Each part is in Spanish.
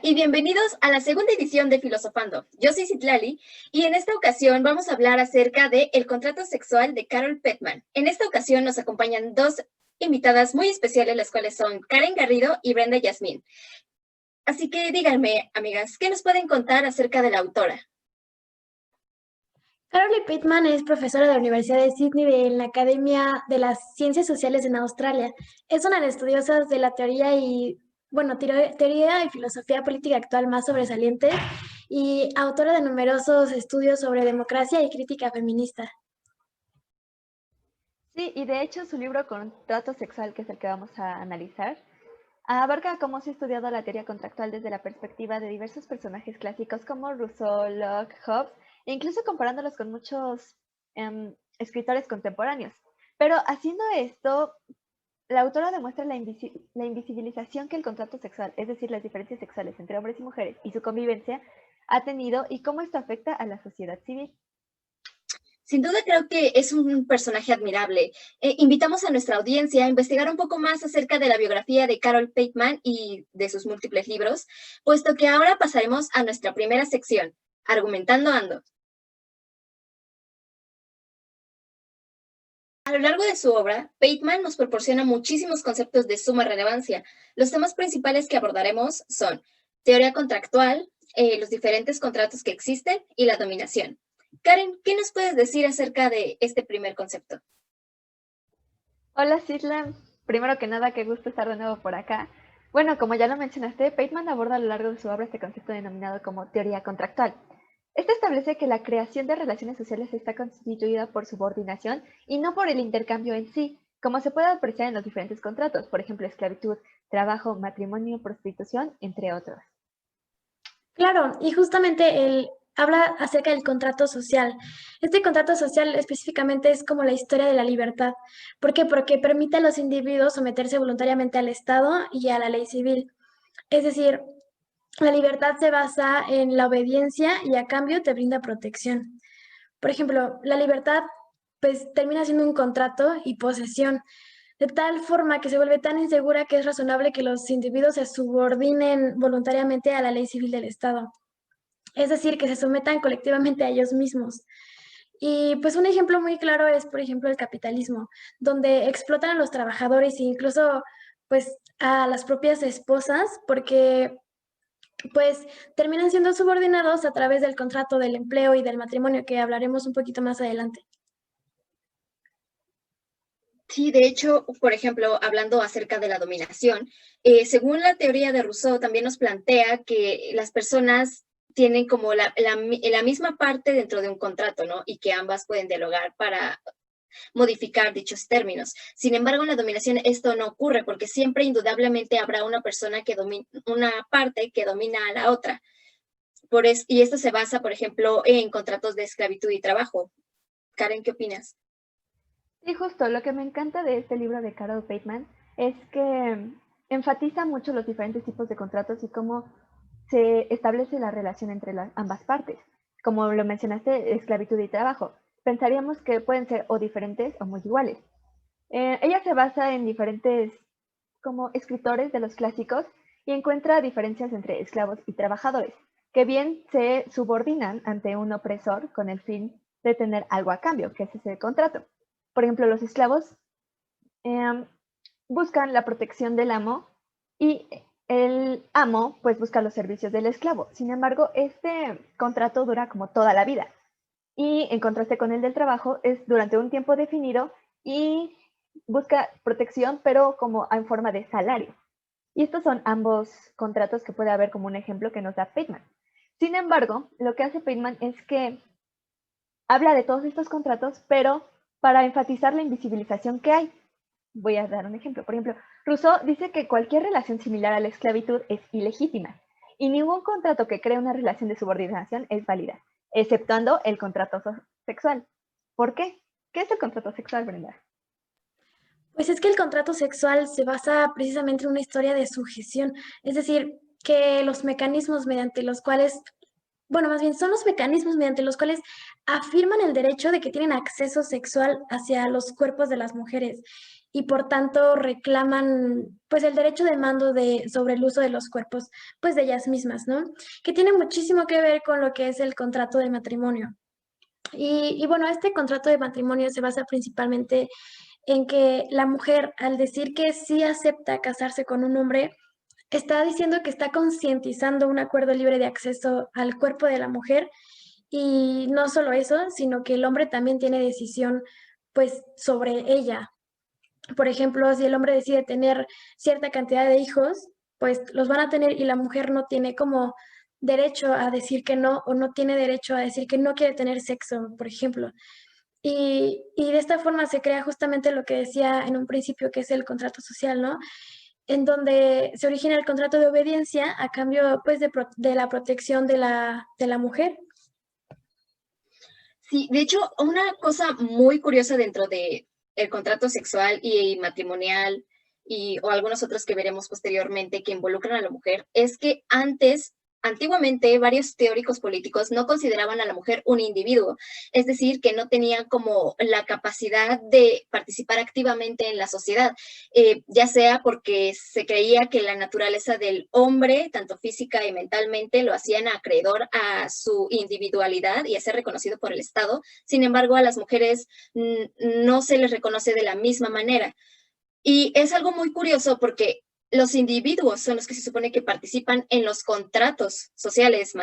y bienvenidos a la segunda edición de Filosofando. Yo soy Citlali y en esta ocasión vamos a hablar acerca de El contrato sexual de Carol Petman. En esta ocasión nos acompañan dos invitadas muy especiales, las cuales son Karen Garrido y Brenda Yasmín. Así que díganme, amigas, ¿qué nos pueden contar acerca de la autora? Carol Petman es profesora de la Universidad de Sydney en la Academia de las Ciencias Sociales en Australia. Es una de las estudiosas de la teoría y filosofía política actual más sobresalientes y autora de numerosos estudios sobre democracia y crítica feminista. Sí, y de hecho su libro Contrato Sexual, que es el que vamos a analizar, abarca cómo se ha estudiado la teoría contractual desde la perspectiva de diversos personajes clásicos como Rousseau, Locke, Hobbes, e incluso comparándolos con muchos escritores contemporáneos. Pero haciendo esto, la autora demuestra la invisibilización que el contrato sexual, es decir, las diferencias sexuales entre hombres y mujeres y su convivencia, ha tenido y cómo esto afecta a la sociedad civil. Sin duda creo que es un personaje admirable. Invitamos a nuestra audiencia a investigar un poco más acerca de la biografía de Carol Petman y de sus múltiples libros, puesto que ahora pasaremos a nuestra primera sección, Argumentando Ando. A lo largo de su obra, Petman nos proporciona muchísimos conceptos de suma relevancia. Los temas principales que abordaremos son teoría contractual, los diferentes contratos que existen y la dominación. Karen, ¿qué nos puedes decir acerca de este primer concepto? Hola Cisla, primero que nada, qué gusto estar de nuevo por acá. Bueno, como ya lo mencionaste, Bateman aborda a lo largo de su obra este concepto denominado como teoría contractual. Este establece que la creación de relaciones sociales está constituida por subordinación y no por el intercambio en sí, como se puede apreciar en los diferentes contratos, por ejemplo, esclavitud, trabajo, matrimonio, prostitución, entre otros. Claro, y justamente él habla acerca del contrato social. Este contrato social específicamente es como la historia de la libertad. ¿Por qué? Porque permite a los individuos someterse voluntariamente al Estado y a la ley civil. Es decir, la libertad se basa en la obediencia y a cambio te brinda protección. Por ejemplo, la libertad pues termina siendo un contrato y posesión, de tal forma que se vuelve tan insegura que es razonable que los individuos se subordinen voluntariamente a la ley civil del Estado. Es decir, que se sometan colectivamente a ellos mismos. Y pues un ejemplo muy claro es, por ejemplo, el capitalismo, donde explotan a los trabajadores e incluso pues a las propias esposas porque pues terminan siendo subordinados a través del contrato del empleo y del matrimonio, que hablaremos un poquito más adelante. Sí, de hecho, por ejemplo, hablando acerca de la dominación, según la teoría de Rousseau, también nos plantea que las personas tienen como la misma parte dentro de un contrato, ¿no? Y que ambas pueden dialogar para modificar dichos términos. Sin embargo, en la dominación esto no ocurre porque siempre indudablemente habrá una persona una parte que domina a la otra. Y esto se basa, por ejemplo, en contratos de esclavitud y trabajo. Karen, ¿qué opinas? Sí, justo, lo que me encanta de este libro de Carol Bateman es que enfatiza mucho los diferentes tipos de contratos y cómo se establece la relación entre ambas partes. Como lo mencionaste, esclavitud y trabajo. Pensaríamos que pueden ser o diferentes o muy iguales. Ella se basa en diferentes como escritores de los clásicos y encuentra diferencias entre esclavos y trabajadores, que bien se subordinan ante un opresor con el fin de tener algo a cambio, que es ese contrato. Por ejemplo, los esclavos buscan la protección del amo y el amo pues busca los servicios del esclavo. Sin embargo, este contrato dura como toda la vida y en contraste con el del trabajo es durante un tiempo definido y busca protección pero como en forma de salario. Y estos son ambos contratos que puede haber como un ejemplo que nos da Bateman. Sin embargo, lo que hace Bateman es que habla de todos estos contratos, pero para enfatizar la invisibilización que hay. Voy a dar un ejemplo. Por ejemplo, Rousseau dice que cualquier relación similar a la esclavitud es ilegítima y ningún contrato que cree una relación de subordinación es válida, exceptuando el contrato sexual. ¿Por qué? ¿Qué es el contrato sexual, Brenda? Pues es que el contrato sexual se basa precisamente en una historia de sujeción, es decir, que los mecanismos mediante los cuales, bueno, más bien son los mecanismos mediante los cuales afirman el derecho de que tienen acceso sexual hacia los cuerpos de las mujeres y por tanto reclaman pues el derecho de mando sobre el uso de los cuerpos pues de ellas mismas, ¿no? Que tiene muchísimo que ver con lo que es el contrato de matrimonio. Y bueno, este contrato de matrimonio se basa principalmente en que la mujer, al decir que sí acepta casarse con un hombre, está diciendo que está concientizando un acuerdo libre de acceso al cuerpo de la mujer y no solo eso, sino que el hombre también tiene decisión pues sobre ella. Por ejemplo, si el hombre decide tener cierta cantidad de hijos, pues los van a tener y la mujer no tiene como derecho a decir que no o no tiene derecho a decir que no quiere tener sexo, por ejemplo. Y de esta forma se crea justamente lo que decía en un principio, que es el contrato social, ¿no? En donde se origina el contrato de obediencia a cambio, pues, de la protección de la mujer. Sí, de hecho, una cosa muy curiosa dentro de el contrato sexual y matrimonial o algunos otros que veremos posteriormente que involucran a la mujer es que antiguamente, varios teóricos políticos no consideraban a la mujer un individuo, es decir, que no tenía como la capacidad de participar activamente en la sociedad, ya sea porque se creía que la naturaleza del hombre, tanto física y mentalmente, lo hacían acreedor a su individualidad y a ser reconocido por el Estado. Sin embargo, a las mujeres no se les reconoce de la misma manera. Y es algo muy curioso porque los individuos son los que se supone que participan en los contratos sociales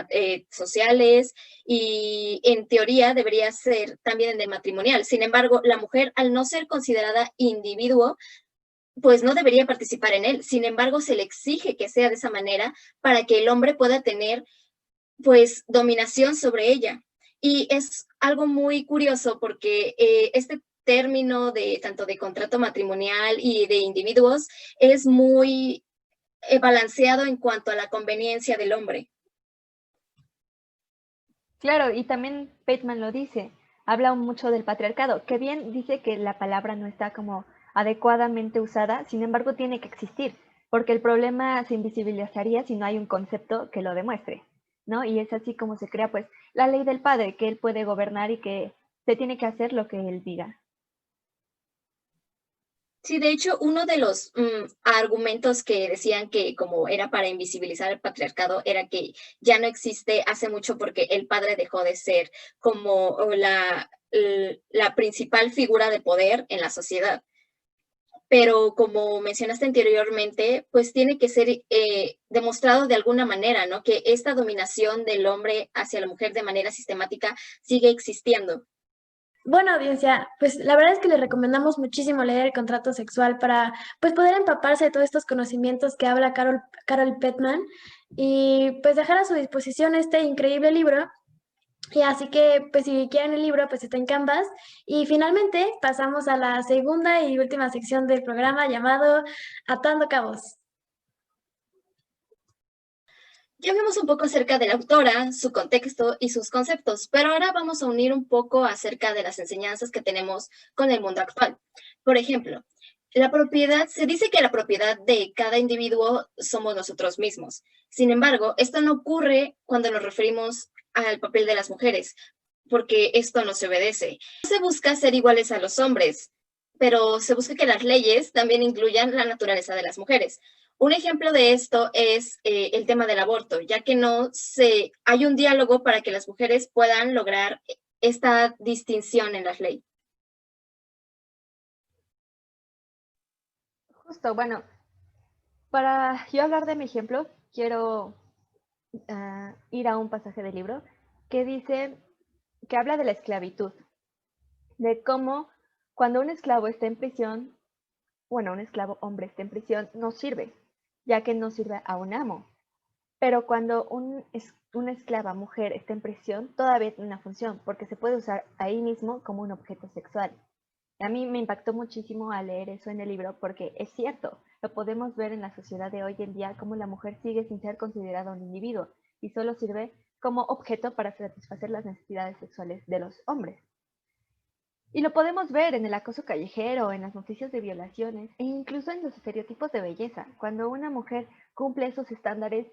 y en teoría debería ser también en el matrimonial. Sin embargo, la mujer, al no ser considerada individuo, pues no debería participar en él. Sin embargo, se le exige que sea de esa manera para que el hombre pueda tener pues dominación sobre ella. Y es algo muy curioso porque este término de tanto de contrato matrimonial y de individuos es muy balanceado en cuanto a la conveniencia del hombre. Claro, y también Bateman lo dice, habla mucho del patriarcado, que bien dice que la palabra no está como adecuadamente usada, sin embargo tiene que existir, porque el problema se invisibilizaría si no hay un concepto que lo demuestre, ¿no? Y es así como se crea pues la ley del padre, que él puede gobernar y que se tiene que hacer lo que él diga. Sí, de hecho, uno de los argumentos que decían que como era para invisibilizar el patriarcado era que ya no existe hace mucho porque el padre dejó de ser como la principal figura de poder en la sociedad. Pero como mencionaste anteriormente, pues tiene que ser demostrado de alguna manera, ¿no? Que esta dominación del hombre hacia la mujer de manera sistemática sigue existiendo. Bueno, audiencia, pues la verdad es que les recomendamos muchísimo leer el contrato sexual para pues poder empaparse de todos estos conocimientos que habla Carol Petman y pues dejar a su disposición este increíble libro. Y así que pues si quieren el libro pues está en Canvas. Y finalmente pasamos a la segunda y última sección del programa llamado Atando Cabos. Ya vimos un poco acerca de la autora, su contexto y sus conceptos, pero ahora vamos a unir un poco acerca de las enseñanzas que tenemos con el mundo actual. Por ejemplo, se dice que la propiedad de cada individuo somos nosotros mismos. Sin embargo, esto no ocurre cuando nos referimos al papel de las mujeres, porque esto no se obedece. No se busca ser iguales a los hombres, pero se busca que las leyes también incluyan la naturaleza de las mujeres. Un ejemplo de esto es el tema del aborto, ya que hay un diálogo para que las mujeres puedan lograr esta distinción en las leyes. Justo, bueno, para yo hablar de mi ejemplo, quiero ir a un pasaje del libro que dice, que habla de la esclavitud, de cómo cuando un esclavo está en prisión, bueno, un esclavo hombre está en prisión, no sirve, ya que no sirve a un amo. Pero cuando una esclava mujer está en prisión, todavía tiene una función, porque se puede usar ahí mismo como un objeto sexual. A mí me impactó muchísimo al leer eso en el libro, porque es cierto, lo podemos ver en la sociedad de hoy en día, como la mujer sigue sin ser considerada un individuo y solo sirve como objeto para satisfacer las necesidades sexuales de los hombres. Y lo podemos ver en el acoso callejero, en las noticias de violaciones e incluso en los estereotipos de belleza. Cuando una mujer cumple esos estándares,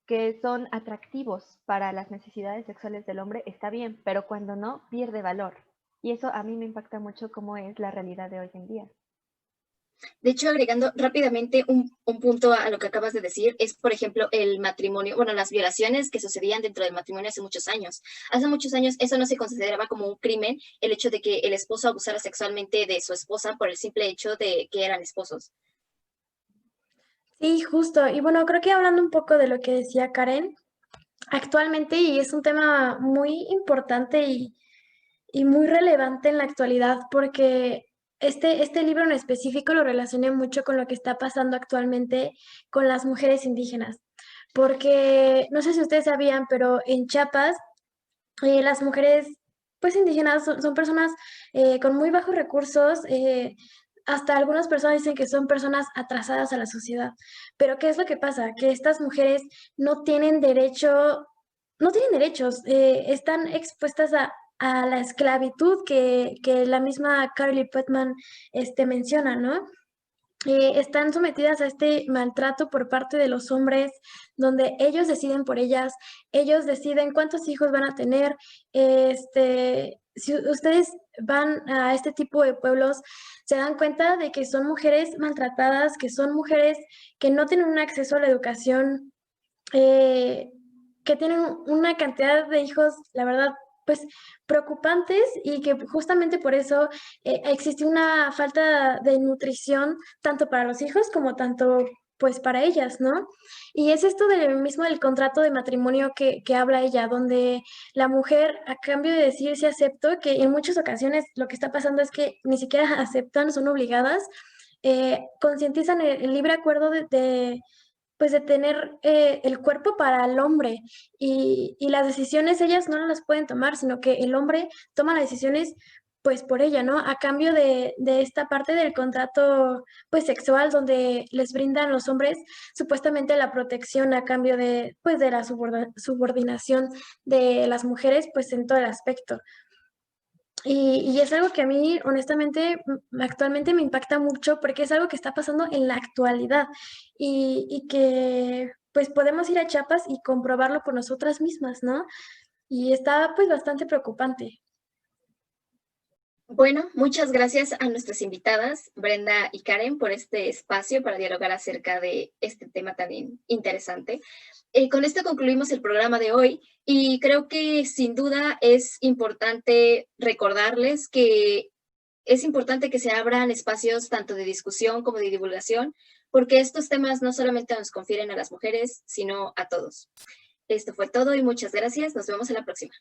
que son atractivos para las necesidades sexuales del hombre, está bien, pero cuando no, pierde valor. Y eso a mí me impacta mucho cómo es la realidad de hoy en día. De hecho, agregando rápidamente un punto a lo que acabas de decir, es, por ejemplo, el matrimonio, bueno, las violaciones que sucedían dentro del matrimonio hace muchos años. Hace muchos años eso no se consideraba como un crimen, el hecho de que el esposo abusara sexualmente de su esposa por el simple hecho de que eran esposos. Sí, justo. Y bueno, creo que hablando un poco de lo que decía Karen, actualmente, y es un tema muy importante y muy relevante en la actualidad, porque este libro en específico lo relacioné mucho con lo que está pasando actualmente con las mujeres indígenas, porque no sé si ustedes sabían, pero en Chiapas las mujeres pues indígenas son personas con muy bajos recursos, hasta algunas personas dicen que son personas atrasadas a la sociedad. Pero ¿qué es lo que pasa? Que estas mujeres no tienen derecho, no tienen derechos, están expuestas a la esclavitud que la misma Carly Putman menciona, ¿no? Están sometidas a este maltrato por parte de los hombres, donde ellos deciden por ellas, ellos deciden cuántos hijos van a tener. Si ustedes van a este tipo de pueblos, se dan cuenta de que son mujeres maltratadas, que son mujeres que no tienen un acceso a la educación, eh, que tienen una cantidad de hijos, la verdad, pues preocupantes y que justamente por eso existe una falta de nutrición tanto para los hijos como tanto pues para ellas, ¿no? Y es esto del mismo del contrato de matrimonio que habla ella, donde la mujer a cambio de decir si acepto, que en muchas ocasiones lo que está pasando es que ni siquiera aceptan, son obligadas, concientizan el libre acuerdo pues de tener el cuerpo para el hombre y las decisiones ellas no las pueden tomar, sino que el hombre toma las decisiones pues por ella, ¿no? A cambio de esta parte del contrato pues sexual donde les brindan los hombres supuestamente la protección a cambio de pues de la subordinación de las mujeres pues en todo el aspecto. Y es algo que a mí, honestamente, actualmente me impacta mucho porque es algo que está pasando en la actualidad y que pues podemos ir a Chiapas y comprobarlo por nosotras mismas, ¿no? Y está pues bastante preocupante. Bueno, muchas gracias a nuestras invitadas, Brenda y Karen, por este espacio para dialogar acerca de este tema tan interesante. Con esto concluimos el programa de hoy y creo que sin duda es importante recordarles que es importante que se abran espacios tanto de discusión como de divulgación, porque estos temas no solamente nos confieren a las mujeres, sino a todos. Esto fue todo y muchas gracias. Nos vemos en la próxima.